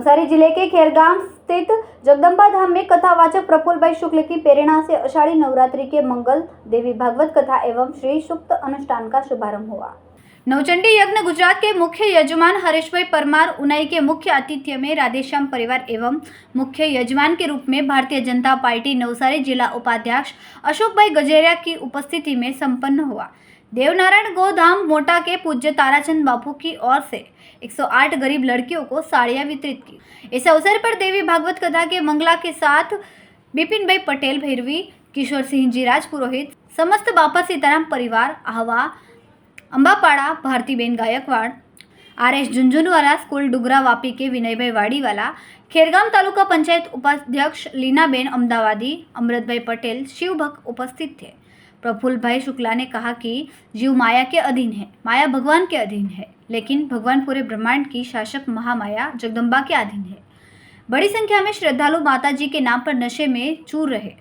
नवसारी जिले के खेरगांव स्थित जगदम्बा धाम में कथावाचक प्रफुल्ल भाई शुक्ल की प्रेरणा से आषाढ़ी नवरात्रि के मंगल देवी भागवत कथा एवं श्री सूक्त अनुष्ठान का शुभारंभ हुआ। नवचंडी यज्ञ गुजरात के मुख्य यजमान हरीशभाई परमार उनाई के मुख्य आतिथ्य में राधेश्याम परिवार एवं मुख्य यजमान के रूप में भारतीय जनता पार्टी नवसारी जिला उपाध्यक्ष अशोक भाई गजेरिया की उपस्थिति में संपन्न हुआ। देवनारायण गोधाम मोटा के पूज्य ताराचंद बापू की ओर से 108 गरीब लड़कियों को साड़ियां वितरित की। इस अवसर पर देवी भागवत कथा के मंगला के साथ बिपिन भाई पटेल भैरवी, किशोर सिंह जी राज पुरोहित, समस्त बापा सीताराम परिवार, आहवा, अंबापाड़ा भारतीबेन गायकवाड़, आर.एस. झुंझुनवाला स्कूल डुगरा वापी के विनय भाई वाड़ीवाला, खेरगाम तालुका पंचायत उपाध्यक्ष लीनाबेन अमदावादी, अमृत भाई पटेल, शिवभक्त उपस्थित थे। प्रफुल्ल भाई शुक्ला ने कहा कि जीव माया के अधीन है, माया भगवान के अधीन है, लेकिन भगवान पूरे ब्रह्मांड की शासक महामाया जगदम्बा के अधीन है। बड़ी संख्या में श्रद्धालु माता जी के नाम पर नशे में चूर रहे।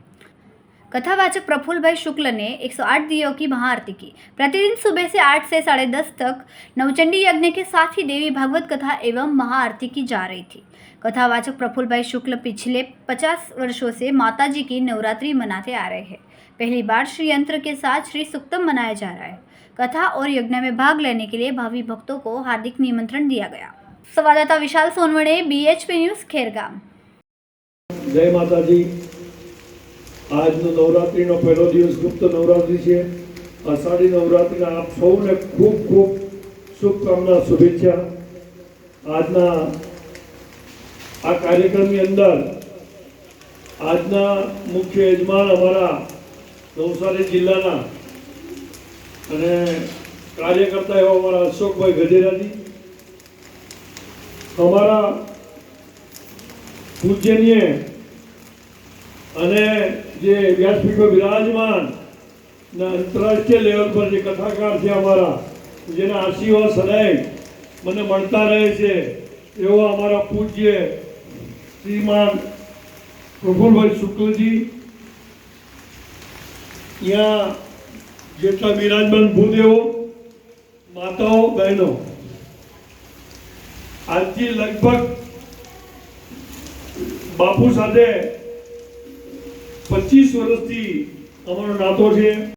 कथावाचक प्रफुल्ल भाई शुक्ल ने 108 दियों की महाआरती की। प्रतिदिन सुबह से 8 से 10:30 तक नवचंडी यज्ञ के साथ ही देवी भागवत कथा एवं महाआरती की जा रही थी। कथावाचक प्रफुल्ल भाई शुक्ल पिछले 50 वर्षों से माता जी की नवरात्रि मनाते आ रहे हैं। पहली बार श्री यंत्र के साथ श्री सुक्तम मनाया जा रहा है। कथा और यज्ञ में भाग लेने के लिए भावी भक्तों को हार्दिक निमंत्रण दिया गया। संवाददाता विशाल सोनवणे, BHP न्यूज, खेरगाम। जय माता जी। आज नवरात्रि पहलो दिवस गुप्त नवरात्रि है। आषाढ़ी नवरात्रि आप सौने खूब खूब शुभकामना शुभेच्छा। आजना आ कार्यक्रम अंदर आजना मुख्य यजमान अमरा नवसारी जिला कार्यकर्ता एवं अमरा अशोक भाई गजेरा जी, अमरा पूजनीय जे व्यासपीठ पर विराजमान अंतरराष्ट्रीय लेवल पर जो कथाकार है अमरा जेना आशीर्वाद सदाय मैंने मळता रहे छे एवं अमरा पूज्य श्रीमान प्रफुल्ल भाई शुक्ल जी, यहाँ जेटला विराजमान भूदेवो, माताओं, बहनों, आज लगभग बापू साथे 25 वर्षथी अमरो नातो छे।